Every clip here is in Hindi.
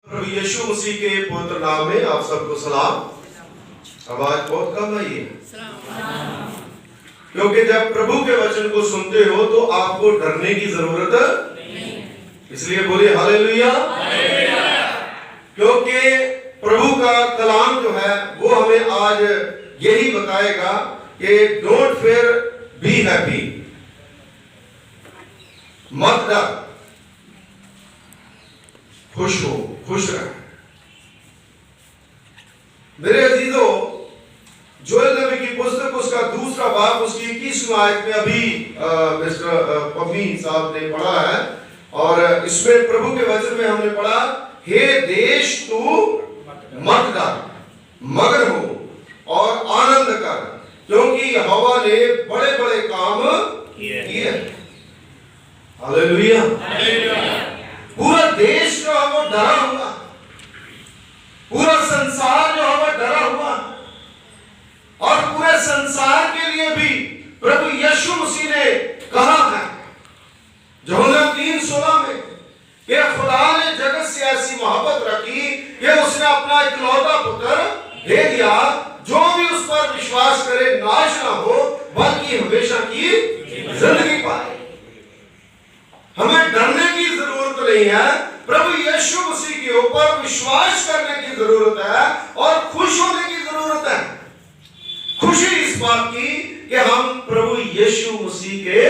प्रभु यीशु मसीह के पवित्र नाम में आप सबको सलाम। आवाज बहुत कम आई है, क्योंकि जब प्रभु के वचन को सुनते हो तो आपको डरने की जरूरत नहीं, इसलिए बोलिए हालेलुया। क्योंकि प्रभु का कलाम जो है वो हमें आज यही बताएगा कि डोंट फेयर, बी हैप्पी, मत डर, खुश हो, खुश रहे। मेरे अजीजों, जोएल नबी की पुस्तक उसका दूसरा बाब उसकी 21वीं आयत में अभी मिस्टर पम्मी साहब ने पढ़ा है, और इसमें प्रभु के वचन में हमने पढ़ा, हे देश तू मत डर, मगन हो और आनंद कर, क्योंकि यहोवा ने बड़े बड़े काम किए। हालेलुया। पूरा देश जो है वो डरा हुआ, पूरा संसार जो है वो डरा हुआ, और पूरे संसार के लिए भी प्रभु यीशु मसीह ने कहा है यूहन्ना 3:16 में कि खुदा ने जगत से ऐसी मोहब्बत रखी कि उसने अपना इकलौता पुत्र दे दिया, जो भी उस पर विश्वास करे नाश ना हो बल्कि हमेशा की जिंदगी पाए। हमें डरने की जरूरत नहीं है, प्रभु यीशु मसीह के ऊपर विश्वास करने की जरूरत है और खुश होने की जरूरत है। खुशी इस बात की कि हम प्रभु यीशु मसीह के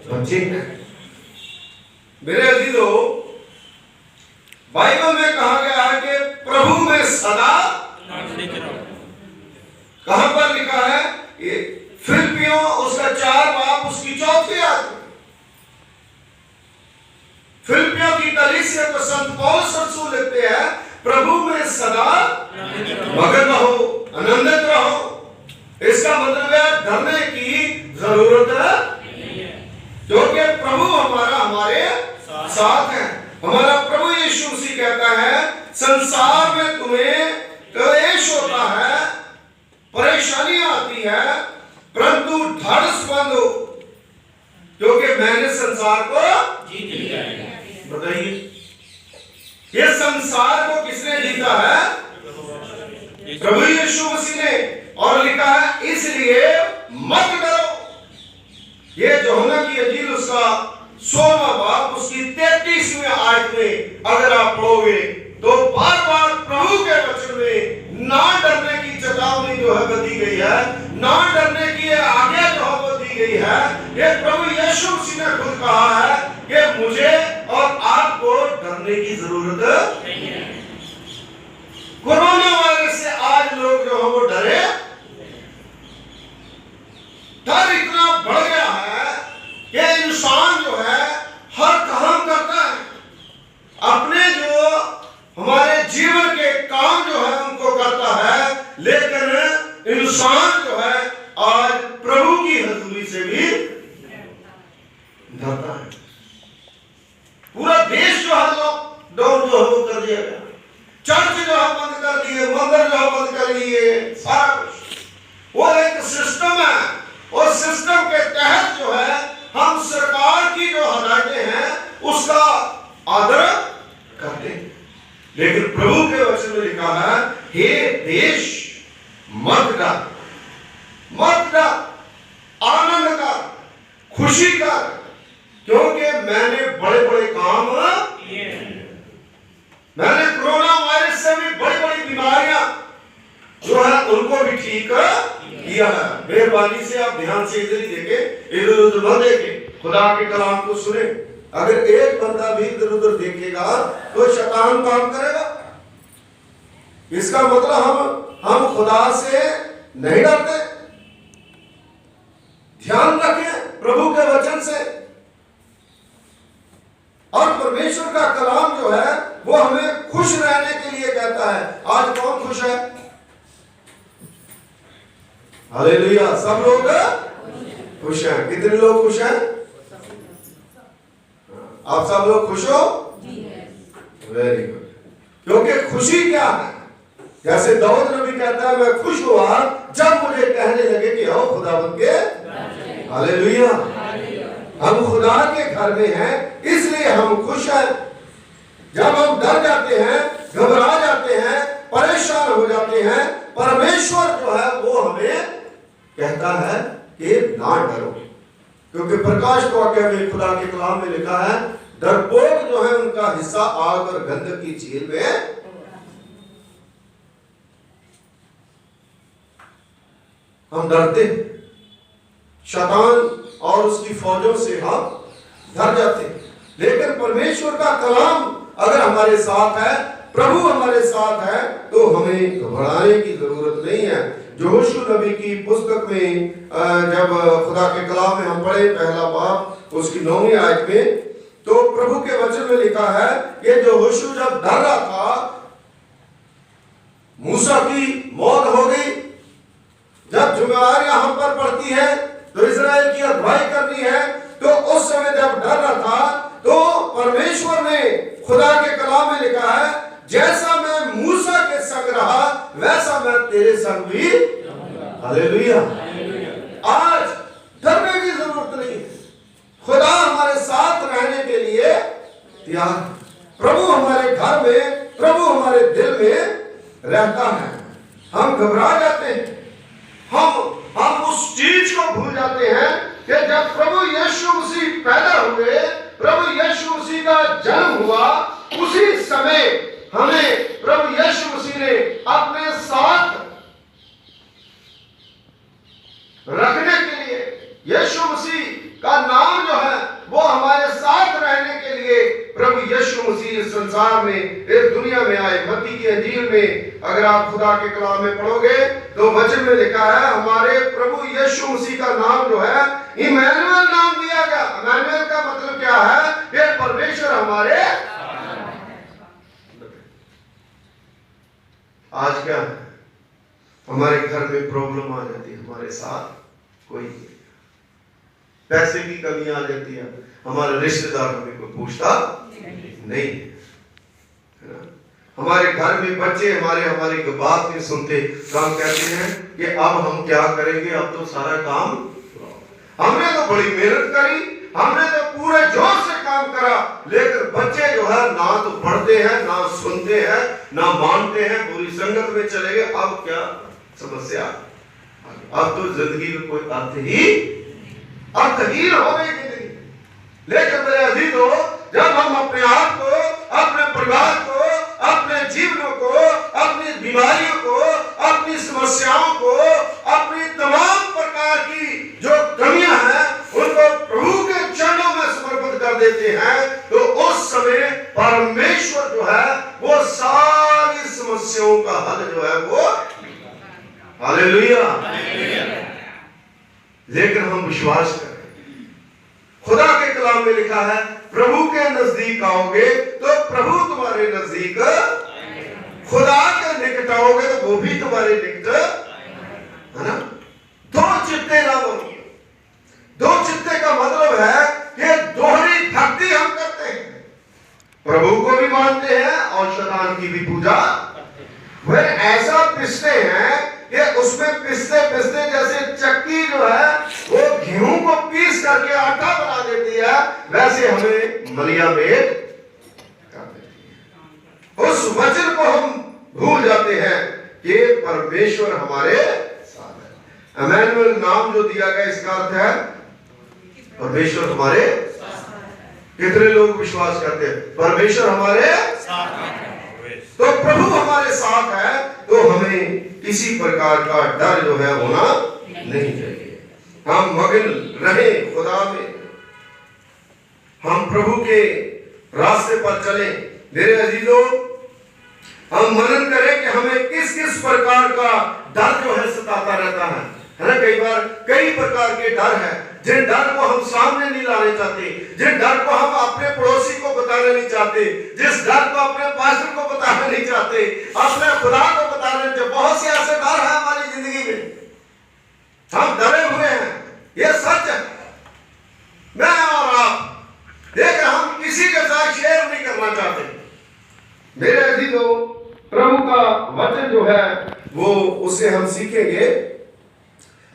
बच्चे हैं। मेरे अजीजों, बाइबल में कहा गया है कि प्रभु में सदा कहां पर लिखा है? फिलिपियों उसका 4 बाब उसकी 4थी आयत। फिलिपियों की कलीसिया को संत पौलुस रसूल लिखते हैं, प्रभु में सदा मगन रहो, आनंदित रहो। इसका मतलब है डरने की जरूरत नहीं है, क्योंकि प्रभु हमारे साथ है। हमारा प्रभु यीशु मसीह कहता है, संसार में तुम्हें क्लेश होता है, परेशानियां आती है, परंतु ढाढ़स बंद हो, क्योंकि मैंने संसार को जीत लिया है। बताइए, ये संसार को किसने जीता है? प्रभु यीशु मसीह ने। और लिखा है इसलिए मत डरो। ये यूहन्ना की इंजील उसका 16वां बाब उसकी 33वीं आयत में अगर आप पढ़ोगे तो बार बार प्रभु के वचन में ना डरने की चेतावनी जो है दी गई है, ना डरने की आज्ञा जो है दी गई है। ये प्रभु यीशु मसीह ने खुद कहा है कि मुझे और आपको डरने की जरूरत नहीं है। कोरोना वायरस से आज लोग जो है वो डरे, डर इतना बढ़ गया है कि इंसान जो है हर काम करता है, अपने जो हमारे जीवन के काम जो है उनको करता है, लेकिन इंसान जो है आज प्रभु की हजूरी से भी डरता है। पूरा देश जो है लॉकडाउन जो है वो कर दिया गया, चर्च जो है बंद कर दिए, मंदिर जो है बंद कर लिए, सारा कुछ। वो एक सिस्टम है, उस सिस्टम के तहत जो है हम सरकार की जो हदायतें हैं उसका आदर करते हैं। लेकिन प्रभु के वचन में लिखा है, हे देश मत डर, मत डर, आनंद कर, खुशी कर, क्योंकि मैंने बड़े बड़े काम किए। मैंने कोरोना वायरस से भी बड़ी बड़ी बीमारियां जो है उनको भी ठीक किया है। मेहरबानी से आप ध्यान से इधर ही देखें, इधर उधर न देखें, खुदा के कलाम को सुने। अगर एक बंदा भी इधर उधर देखेगा तो शैतान काम करेगा। इसका मतलब हम खुदा से नहीं डरते। ध्यान रखें प्रभु के वचन से, और परमेश्वर का कलाम जो है वो हमें खुश रहने के लिए कहता है। आज कौन खुश है? हालेलुया। सब लोग खुश हैं। कितने लोग खुश हैं? आप सब लोग खुश हो? Very good. क्योंकि खुशी क्या है? जैसे दाऊद नबी कहता है, मैं खुश हुआ जब मुझे कहने लगे कि आओ खुदावंद के। हालेलुया। हम खुदा के घर में हैं, इसलिए हम खुश हैं। जब हम डर जाते हैं, घबरा क्योंकि प्रकाश को वाक्य में खुदा के कलाम में लिखा है, डरपोक जो है उनका हिस्सा आग और गंधक की झील में। हम डरते हैं, शैतान और उसकी फौजों से हम डर जाते हैं, लेकिन परमेश्वर का कलाम अगर हमारे साथ है, प्रभु हमारे साथ है, तो हमें घबराने की जरूरत नहीं है। यहोशू नबी की पुस्तक में जब खुदा के कलाम में हम पढ़े पहला बाब उसकी 9वीं आयत में, तो प्रभु के वचन में लिखा है कि यहोशू जब डर रहा था, मूसा की मौत हो गई, जब जिम्मेवारियां हम पर पड़ती है तो इजराइल की अगुवाई करनी है, तो उस समय जब डर रहा था, तो परमेश्वर ने खुदा के कलाम में लिखा है, जैसा मैं मूसा के संग रहा वैसा मैं तेरे संग भी। हालेलुया। आज डरने की जरूरत नहीं है, खुदा हमारे साथ रहने के लिए तैयार। प्रभु हमारे घर में, प्रभु हमारे दिल में रहता है। हम घबरा जाते हैं, हम उस चीज को भूल जाते हैं कि जब प्रभु यीशु मसीह पैदा हुए, प्रभु यीशु मसीह का जन्म हुआ, उसी समय हमें प्रभु यीशु मसीह ने अपने साथ रखने के लिए, यीशु मसीह का नाम जो है वो हमारे साथ रहने के लिए प्रभु यीशु मसीह इस संसार में, इस दुनिया में आए। मत्ती की इंजील में अगर आप खुदा के कलाम में पढ़ोगे तो वचन में लिखा है, हमारे प्रभु यीशु मसीह का नाम जो है इमैनुएल नाम दिया गया। इमैनुएल का मतलब क्या है? कि परमेश्वर हमारे। आज क्या है, हमारे घर में प्रॉब्लम आ जाती है, हमारे साथ कोई पैसे की कमी आ जाती है, हमारे रिश्तेदार हमें कोई पूछता नहीं है ना। हमारे घर में बच्चे हमारी बात नहीं सुनते, तो हम कहते हैं कि अब हम क्या करेंगे, अब तो सारा काम हमने तो बड़ी मेहनत करी, हमने तो पूरे जोर से काम करा, लेकिन बच्चे जो है ना तो पढ़ते हैं, ना सुनते हैं, ना मानते हैं, बुरी संगत में चले गए। अब क्या समस्या, अब तो जिंदगी में कोई अर्थहीन हो गई जिंदगी। लेकिन मेरे अजीजों, जब हम अपने आप को, अपने परिवार को, अपने जीवनों को, अपनी बीमारियों को, अपनी समस्याओं को, अपनी तमाम प्रकार की जो कमियां हैं उनको प्रभु के चरणों में समर्पित कर देते हैं, तो उस समय परमेश्वर जो है वो सारी समस्याओं का हल जो है वो। हालेलुया। लेकिन हम विश्वास करें, खुदा के कलाम में लिखा है, प्रभु के नजदीक आओगे तो प्रभु तुम्हारे नजदीक, खुदा के निकट आओगे तो वो भी तुम्हारे निकट है ना। दो चित्ते ना बनो। दो चित्ते का मतलब है कि दोहरी भक्ति हम करते हैं, प्रभु को भी मानते हैं और शैतान की भी पूजा। वे ऐसा पिसते हैं कि उसमें पिसते पिसते जैसे चक्की जो है वो गेहूं को पीस करके आटा बना देती है, वैसे हमें मलिया में कर देती है। उस वचन को हम भूल जाते हैं कि परमेश्वर हमारे साथ है। इमैनुएल नाम जो दिया गया इसका अर्थ है परमेश्वर हमारे। कितने लोग विश्वास करते हैं परमेश्वर हमारे साथ है? तो प्रभु हमारे साथ है तो हमें किसी प्रकार का डर जो है होना नहीं चाहिए। हम मगन रहे खुदा में, हम प्रभु के रास्ते पर चलें। मेरे अजीजों, हम मनन करें कि हमें किस किस प्रकार का डर जो है सताता रहता है ना। कई बार कई प्रकार के डर है, जिन डर को हम सामने नहीं लाने चाहते, जिन डर को हम अपने पड़ोसी को बताना नहीं चाहते, जिस डर को अपने पास्टर को बताना नहीं चाहते, अपने खुदा को बताना नहीं चाहते। बहुत से ऐसे डर है हमारी जिंदगी में, हम डरे हुए हैं, ये सच है, मैं और आप, लेकिन हम किसी के साथ शेयर नहीं करना चाहते। मेरे अजीजों, प्रभु का वचन जो है वो उसे हम सीखेंगे।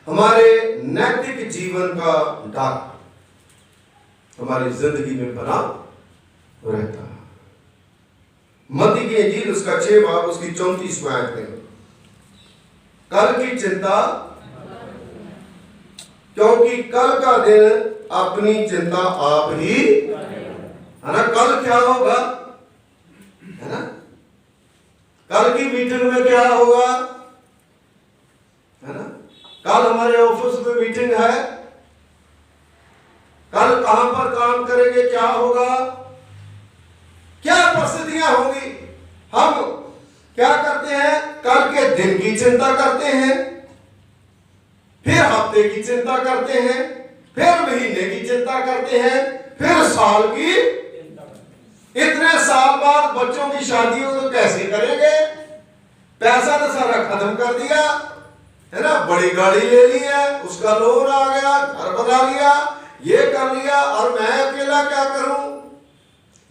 हमारे नैतिक जीवन का डर हमारी जिंदगी में बना रहता है। मत्ती की इंजील उसका 6 बाब उसकी 34 आयत में, कल की चिंता क्योंकि कल का दिन अपनी चिंता आप ही, है ना। कल क्या होगा, है ना। कल की मीटिंग में क्या होगा, है ना। कल हमारे ऑफिस में मीटिंग है, कल कहां पर काम करेंगे, क्या होगा, क्या परिस्थितियां होंगी। हम क्या करते हैं, कल के दिन की चिंता करते हैं, फिर हफ्ते की चिंता करते हैं, फिर महीने की चिंता करते हैं, फिर साल की। इतने साल बाद बच्चों की शादी हो तो कैसे करेंगे, पैसा तो सारा खत्म कर दिया, है ना। बड़ी गाड़ी ले ली है, उसका लोन आ गया, घर बना लिया, ये कर लिया, और मैं अकेला क्या करूं।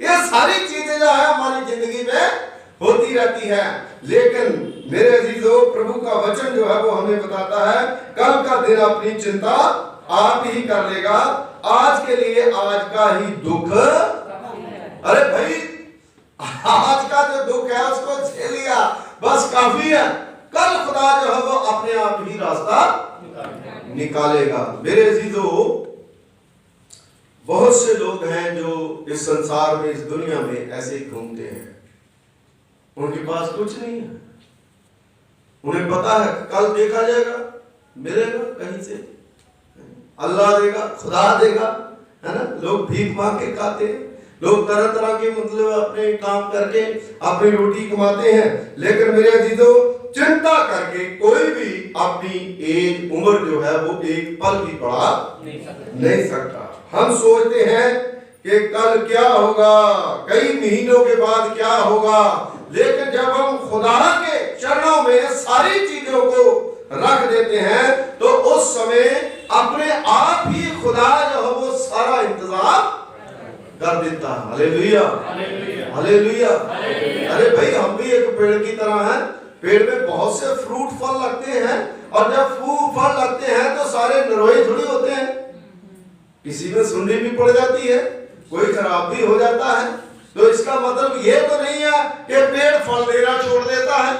ये सारी चीजें जो है हमारी जिंदगी में होती रहती है। लेकिन मेरे अजीजों, प्रभु का वचन जो है वो हमें बताता है कल का दिन अपनी चिंता आप ही कर लेगा, आज के लिए आज का ही दुख। अरे भाई, आज का जो दुख है उसको झेल लिया, बस काफी है। कल खुदा जो है वो अपने आप ही रास्ता निकालेगा। मेरे अजीजों, बहुत से लोग हैं जो इस संसार में, इस दुनिया में ऐसे घूमते हैं, उनके पास कुछ नहीं है। उन्हें पता है कल देखा जाएगा, मिलेगा कहीं से, अल्लाह देगा, खुदा देगा, है ना। लोग भीख मांग के खाते हैं, लोग तरह तरह के मतलब अपने काम करके अपनी रोटी कमाते हैं। लेकिन मेरे अजीजों, चिंता करके कोई भी अपनी एज उम्र जो है वो एक पल भी बढ़ा नहीं सकता। हम सोचते हैं कि कल क्या होगा, कई महीनों के बाद क्या होगा, लेकिन जब हम खुदा के चरणों में सारी चीजों को रख देते हैं तो उस समय अपने आप ही खुदा जो है वो सारा इंतजाम कर देता है। Hallelujah, hallelujah. अरे भाई, हम भी एक पेड़ की तरह हैं। पेड़ में बहुत से फ्रूट फल लगते हैं, और जब फल लगते हैं तो सारे नरोए थोड़ी होते हैं, किसी में सुंडी भी पड़ जाती है, कोई खराब भी हो जाता है। तो इसका मतलब ये तो नहीं है कि पेड़ फल देना छोड़ देता है?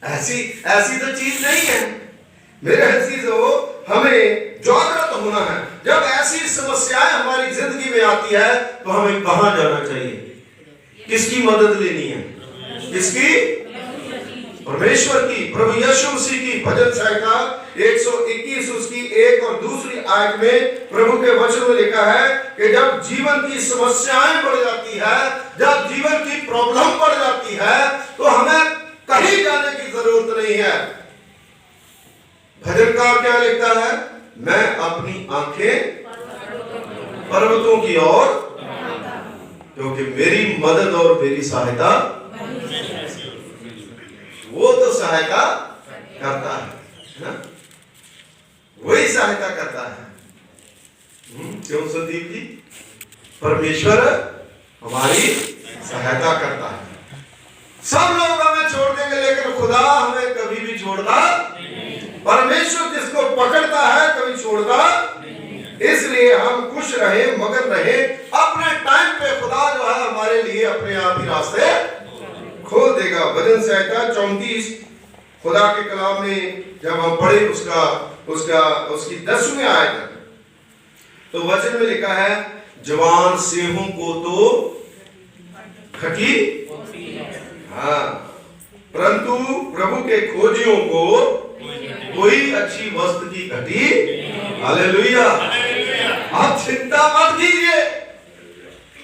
ऐसी तो चीज नहीं है। मेरे अजीजों, हमें जागृत होना है। जब ऐसी समस्याएं हमारी जिंदगी में आती है तो हमें कहां जाना चाहिए, किसकी मदद लेनी है, किसकी? परमेश्वर की, प्रभु यीशु मसीह की। भजन संहिता 121 उसकी 1 और 2 आयत में प्रभु के वचन में लिखा है कि जब जीवन की समस्याएं बढ़ जाती है, जब जीवन की प्रॉब्लम बढ़ जाती है, तो हमें कहीं जाने की जरूरत नहीं है। भजनकार क्या लिखता है? मैं अपनी आंखें पर्वतों की ओर, क्योंकि मेरी मदद और मेरी सहायता, वो तो सहायता करता है ना, वही सहायता करता है। क्यों संदीप जी? परमेश्वर हमारी सहायता करता है। सब लोग हमें छोड़ देंगे, लेकिन खुदा हमें कभी भी छोड़ता नहीं। परमेश्वर जिसको पकड़ता है कभी छोड़ता नहीं। इसलिए हम खुश रहे, मगन रहे। अपने टाइम पे खुदा जो है हमारे लिए अपने आप ही रास्ते खोल देगा। भजन संहिता 34 खुदा के कलाम में जब हम पढ़े उसकी 10वीं आयत, तो वचन में लिखा है, जवान सिंहों को तो खटी, हाँ, परंतु प्रभु के खोजियों को कोई अच्छी वस्तु की घटी। हालेलुया। आप चिंता मत कीजिए,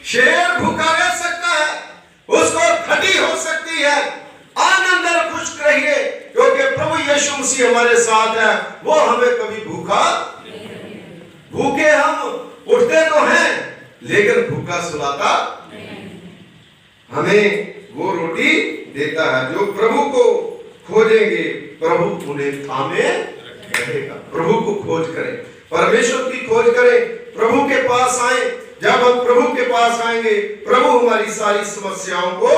शेर भूखा रह सकता है, उसको खटी हो सकती है। आनंद और खुश रहिए, क्योंकि प्रभु यीशु मसीह हमारे साथ है। वो हमें कभी भूखे हम उठते तो हैं, लेकिन भूखा सुलाता, हमें वो रोटी देता है। जो प्रभु को खोजेंगे प्रभु उन्हें थामे रहेगा। प्रभु को खोज करें, परमेश्वर की खोज करें, प्रभु के पास आए। जब हम प्रभु के पास आएंगे, प्रभु हमारी सारी समस्याओं को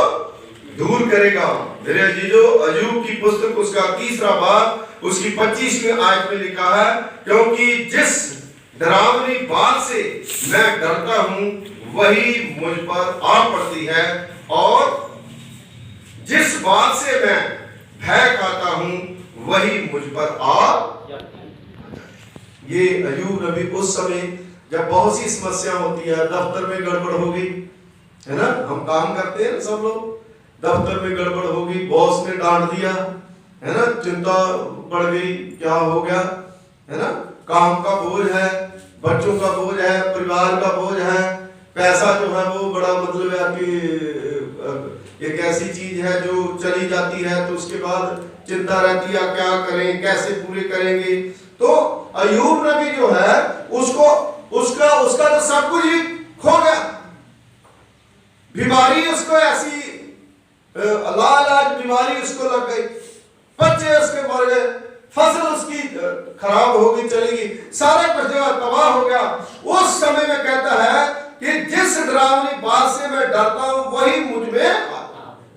दूर करेगा। मेरे अजीजों, अय्यूब की पुस्तक उसका 3रा बाब उसकी 25वीं आयत में लिखा है, क्योंकि जिस डरावनी बात से मैं डरता हूं वही मुझ पर आ पड़ती है, और जिस बात से मैं भय खाता हूं वही मुझ पर आ ये अय्यूब नबी उस समय जब बहुत सी समस्या होती है, दफ्तर में गड़बड़ हो गई है ना, हम काम करते हैं सब लोग, दफ्तर में गड़बड़ हो गई, बॉस ने डांट दिया है ना, चिंता बढ़ गई, क्या हो गया है ना, काम का बोझ है, बच्चों का बोझ है, परिवार का बोझ है, पैसा जो है वो बड़ा मतलब है कि एक ऐसी चीज है जो चली जाती है तो उसके बाद चिंता रहती है क्या करें, कैसे पूरे करेंगे। तो अय्यूब नबी जो है उसको उसका तो सब कुछ ही खो गया, बीमारी उसको ऐसी लाइलाज बीमारी उसको लग गई, बच्चे उसके मर गए, फसल उसकी खराब हो गई, चली गई, सारा कुछ तबाह हो गया। उस समय में कहता है कि जिस डरावनी बात से मैं डरता हूं वही मुझ में आता।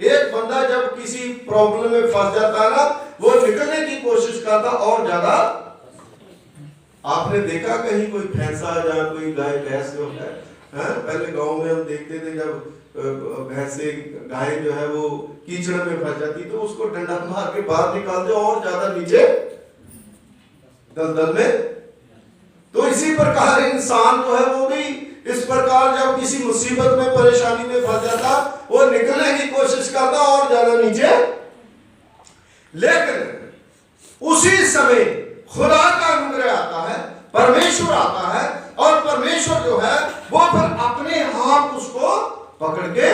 एक बंदा जब किसी प्रॉब्लम में फंस जाता है ना, वो निकलने की कोशिश करता और ज्यादा। आपने देखा कहीं कोई भैंसा या कोई गाय भैंस जो है, पहले गांव में हम देखते थे जब भैंसे गाय जो है वो कीचड़ में फंस जाती तो उसको डंडा मार के बाहर निकालते और ज्यादा नीचे दलदल में। तो इसी प्रकार इंसान जो है वो भी इस प्रकार जब किसी मुसीबत में परेशानी में फंस जाता वो निकलने की कोशिश करता और ज्यादा नीचे। लेकिन उसी समय खुदा का अनुग्रह आता है, परमेश्वर आता है, और परमेश्वर जो है वो फिर अपने आप उसको पकड़ के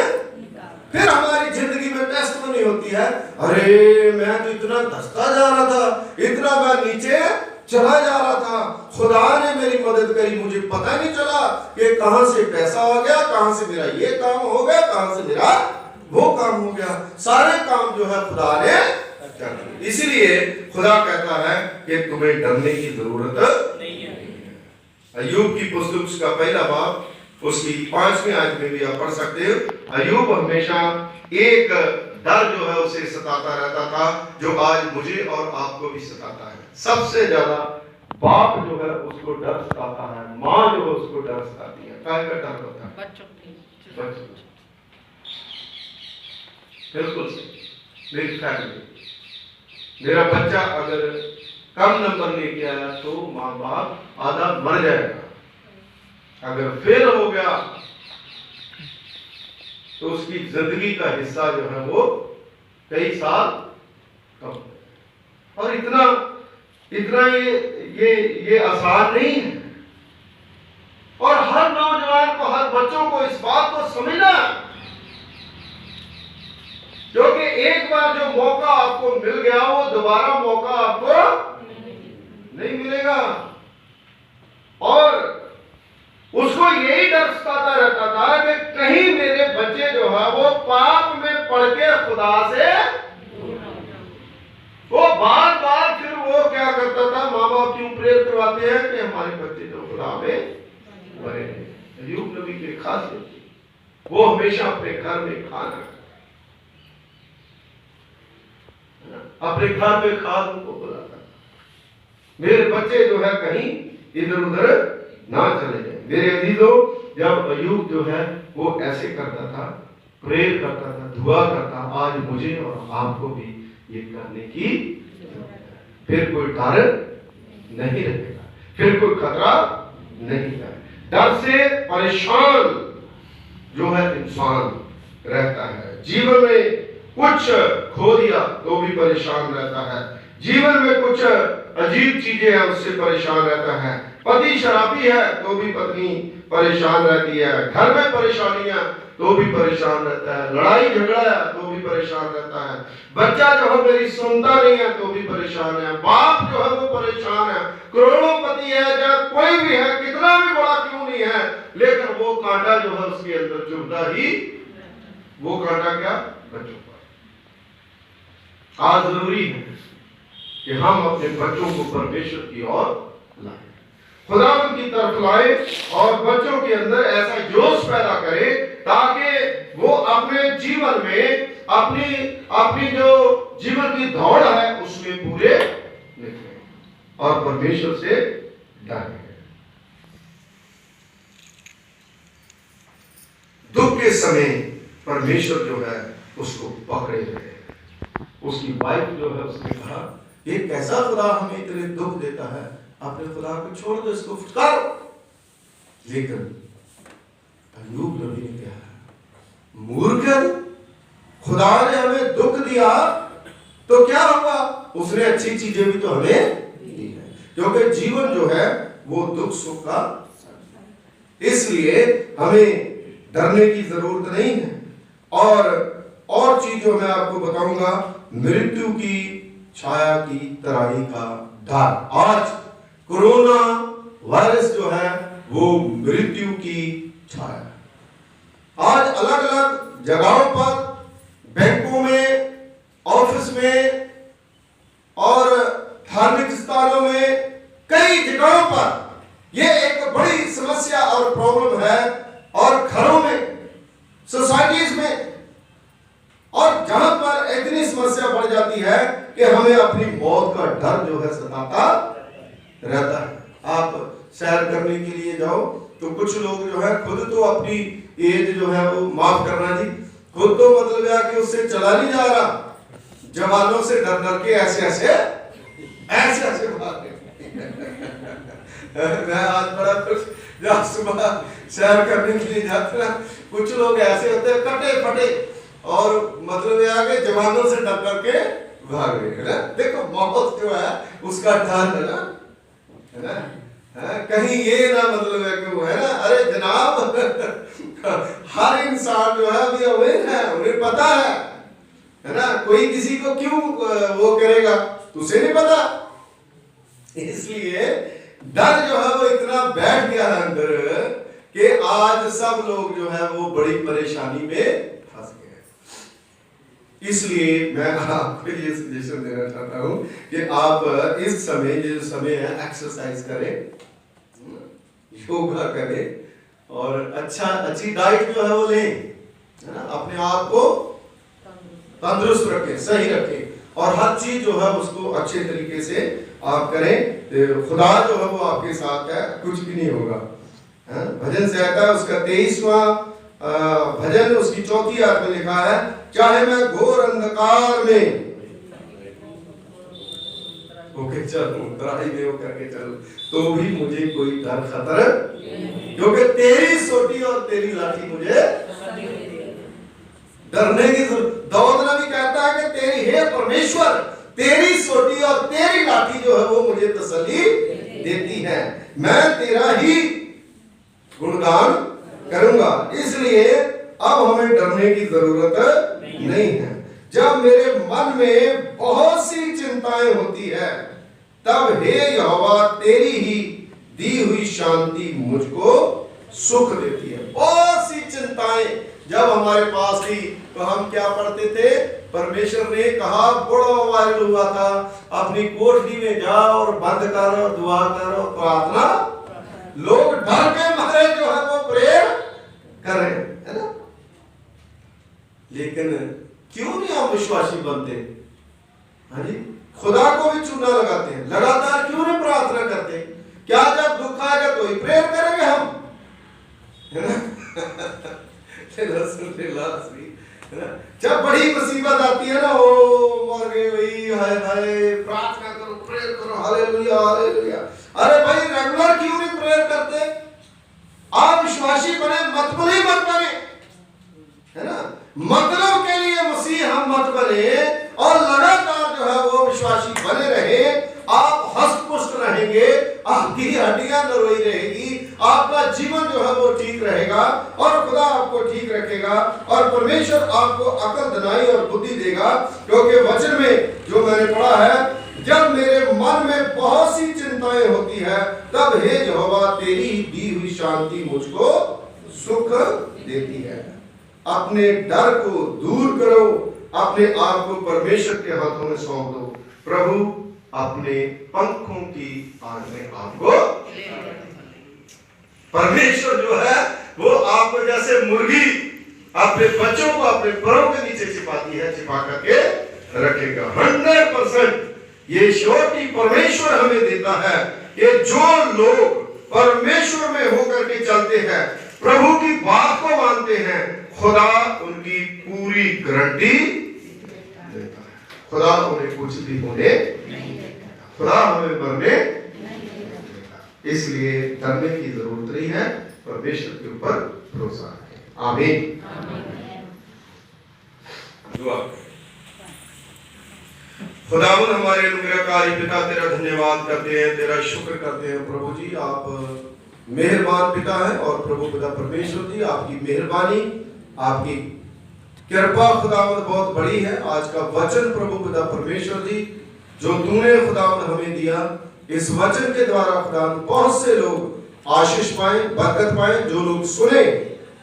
फिर हमारी जिंदगी में टेस्ट बनी होती है। अरे मैं तो इतना धसता जा रहा था, इतना मैं नीचे चला जा रहा था, खुदा ने मेरी मदद करी, मुझे पता नहीं चला कि कहां से पैसा आ गया, कहां से मेरा ये काम हो गया, कहां से मेरा वो काम हो गया, सारे काम जो है खुदा ने। इसलिए खुदा कहता है कि तुम्हें डरने की जरूरत नहीं है। अय्यूब की पुस्तक का पहला बाब उसकी 5वीं आयत में भी आप पढ़ सकते हो। अय्यूब हमेशा एक डर जो है उसे सताता रहता था, जो आज मुझे और आपको भी सताता है। सबसे ज्यादा बाप जो है उसको डर सताता है, माँ जो है उसको डर सताती है। काय का डर होता है? बच्चों। बिल्कुल मेरी फैमिली, मेरा बच्चा अगर कम नंबर लेके आया तो माँ बाप आधा मर जाएगा, अगर फेल हो गया तो उसकी जिंदगी का हिस्सा जो है वो कई साल कम। और इतना ये आसान नहीं है। और हर नौजवान को, हर बच्चों को इस बात को समझना, क्योंकि एक बार जो मौका आपको मिल गया वो दोबारा मौका आपको नहीं मिलेगा। और उसको यही डर सताता रहता था कि कहीं मेरे बच्चे जो है वो पाप में पड़ के खुदा से, वो बार बार फिर वो क्या करता था, माँ बाप क्यों प्रेर करवाते हैं कि हमारे बच्चे जो खुदा में बने। अय्यूब नबी की खासियत थी, वो हमेशा अपने घर में खाना, अपने घर में खाद उनको बुलाता, मेरे बच्चे जो है कहीं इधर उधर ना चले जाए। मेरे अजीजों, जब अय्यूब जो है वो ऐसे करता था, प्रेयर करता था, दुआ करता, आज मुझे और आपको भी ये करने की, फिर कोई डर नहीं रहेगा, फिर कोई खतरा नहीं है। डर से परेशान जो है इंसान रहता है। जीवन में कुछ खो दिया तो भी परेशान रहता है, जीवन में कुछ अजीब चीजें हैं उससे परेशान रहता है। पति शराबी है तो भी पत्नी परेशान रहती है, घर में परेशानियां तो भी परेशान रहता है, लड़ाई झगड़ा है तो भी परेशान रहता है, बच्चा जो है मेरी सुनता नहीं है तो भी परेशान है, बाप जो है वो परेशान है, करोड़ोंपति है या कोई भी है, कितना भी बड़ा क्यों नहीं है, लेकिन वो कांटा जो है उसके अंदर चुभता ही, वो कांटा क्या? बच्चों पर। आज जरूरी है कि हम अपने बच्चों को परमेश्वर की ओर लाएं, खुदावंद की तरफ लाएं और बच्चों के अंदर ऐसा जोश पैदा करें ताकि वो अपने जीवन में अपनी जो जीवन की दौड़ है उसमें पूरे निकलें और परमेश्वर से डरें। दुख के समय परमेश्वर जो है उसको पकड़े रहे। उसकी वाइफ जो है उसने कहा ये कैसा खुदा हमें इतने दुख देता है, अपने खुदा को छोड़ दो, इसको फुटकारो। लेकिन अय्यूब नबी ने क्या है, मूर्ख, खुदा ने हमें दुख दिया तो क्या होगा, उसने अच्छी चीजें भी तो हमें दी है, क्योंकि जीवन जो है वो दुख सुख का, इसलिए हमें डरने की जरूरत नहीं है। और चीज जो मैं आपको बताऊंगा, मृत्यु की छाया की तराई का डर। आज कोरोना वायरस जो है वो मृत्यु की छाया। आज अलग अलग जगहों पर, बैंकों में, ऑफिस में और धार्मिक स्थानों में, कई जगहों पर ये एक बड़ी समस्या और प्रॉब्लम है। और घरों में, सोसाइटीज में, और जहां पर इतनी समस्या बढ़ जाती है कि हमें अपनी मौत का डर जो है सताता रहता है। आप सैर करने के लिए जाओ तो कुछ लोग जो है खुद तो अपनी एज जो है वो, माफ करना जी, खुद तो मतलब है कि उससे चला नहीं जा रहा, जवानों से डर डर के ऐसे भाग मैं आज बड़ा कुछ जब सुबह सैर करने के लिए जाते ना, कुछ लोग ऐसे होते हैं कटे फटे, और मतलब ये आगे जवानों से डर डर के भाग रहे हैं ना। देखो मौत जो है उसका डर है ना, कहीं ये ना मतलब है कि वो है ना, अरे जनाब हर इंसान जो है अभी अवेयर है, उन्हें पता है ना, कोई किसी को क्यों वो करेगा, तुझे नहीं पता। इसलिए डर जो है वो इतना बैठ गया है अंदर कि आज सब लोग जो है वो बड़ी परेशानी में फंस गए। इसलिए मैं आपको ये सजेशन देना चाहता हूं कि आप इस समय, जो समय है, एक्सरसाइज करें, योगा करें और अच्छी डाइट जो है वो लें, है ना, अपने आप को तंदुरुस्त रखें, सही रखें, और हर चीज जो है उसको अच्छे तरीके से आप करें। खुदा जो है वो आपके साथ है, कुछ भी नहीं होगा। भजन संहिता उसका 23वां भजन, उसकी 4वीं आयत में लिखा है, चाहे मैं घोर अंधकार में होके चलूं, तराई में होकर के चलूं, तो भी मुझे कोई डर खतरा, क्योंकि तेरी सोटी और तेरी लाठी मुझे डरने की जरूरत। दाऊद नबी कहता है कि तेरी, हे परमेश्वर, तेरी सोटी और तेरी लाठी जो है वो मुझे तसल्ली देती है, मैं तेरा ही गुणगान करूंगा। इसलिए अब हमें डरने की जरूरत नहीं है। जब मेरे मन में बहुत सी चिंताएं होती है, तब हे यहोवा तेरी ही दी हुई शांति मुझको सुख देती है। बहुत सी चिंताएं जब हमारे पास थी तो हम क्या पढ़ते थे, परमेश्वर ने कहा, बड़ा वायरल हुआ था, अपनी कोठरी में जाओ और बंद करो, दुआ करो, प्रार्थना, लोग डर के मारे जो है वो प्रेयर कर रहे हैं, है ना। लेकिन क्यों नहीं आप विश्वासी बनते? हाँ जी, खुदा को भी चूना लगाते हैं, लगातार क्यों नहीं प्रार्थना करते? क्या जब दुख आएगा तो ही प्रेयर करेंगे हम, है ना? जब बड़ी मुसीबत आती है ना, ओ मर गए भाई, हाय हाय, प्रार्थना करो, प्रेयर करो, हालेलुया हालेलुया। अरे भाई रेगुलर क्यों नहीं प्रेयर करते? आप विश्वासी बने, मतबली मत बने, है ना, मतलब के लिए मसीह हम मत बने, और लगातार जो है वो विश्वासी बने रहे। आप हष्ट-पुष्ट रहेंगे, आपकी हड्डियां नरोई रहेगी, आपका जीवन जो है वो ठीक रहेगा, और खुदा आपको ठीक रखेगा, और परमेश्वर आपको अकल, दिनाई और बुद्धि देगा। क्योंकि वचन में जो मैंने पढ़ा है, जब मेरे मन में बहुत सी चिंताएं होती है, तब हे यहोवा तेरी दी हुई शांति मुझको सुख देती है। अपने डर को दूर करो, अपने आप को परमेश्वर के हाथों में सौंप दो। प्रभु अपने पंखों की आड़ में आपको, परमेश्वर जो है वो आपको जैसे मुर्गी अपने बच्चों को अपने परों के नीचे छिपाती है, छिपा करके रखेगा। 100% ये श्योरिटी परमेश्वर हमें देता है कि जो लोग परमेश्वर में होकर के चलते हैं, प्रभु की बात को मानते हैं, खुदा उनकी पूरी गारंटी देता है। खुदा उन्हें कुछ भी होने खुदा हमें मरने नहीं देगा। इसलिए डरने की जरूरत नहीं है, परमेश्वर के ऊपर भरोसा है। आमीन। दुआ। खुदावंद हमारे अनुग्रहकारी पिता, तेरा धन्यवाद करते हैं, तेरा शुक्र करते हैं प्रभु जी। आप मेहरबान पिता है और प्रभु पिता परमेश्वर जी, आपकी मेहरबानी, आपकी कृपा खुदावंद बहुत बड़ी है। आज का वचन प्रभु पिता परमेश्वर जी जो तूने खुदावंद हमें दिया, इस वचन के द्वारा खुदावंद बहुत से लोग आशीष पाए, बरकत पाए। जो लोग सुने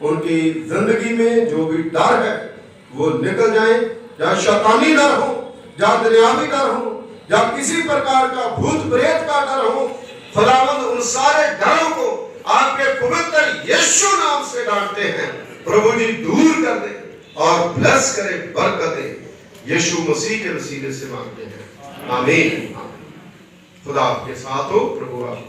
उनकी जिंदगी में जो भी डर है वो निकल जाए, जहाँ शैतानी डर हो, जहाँ दुनियावी डर हो, जहाँ किसी प्रकार का भूत प्रेत का डर हो, खुदावंद उन सारे डरों को आपके पवित्र यीशु नाम से डांटते हैं प्रभु जी, दूर कर दे और ब्लेस करे, बरकतें यीशु मसीह के वसीले से मांगते हैं। आमीन। खुदा आपके साथ हो। प्रभु आप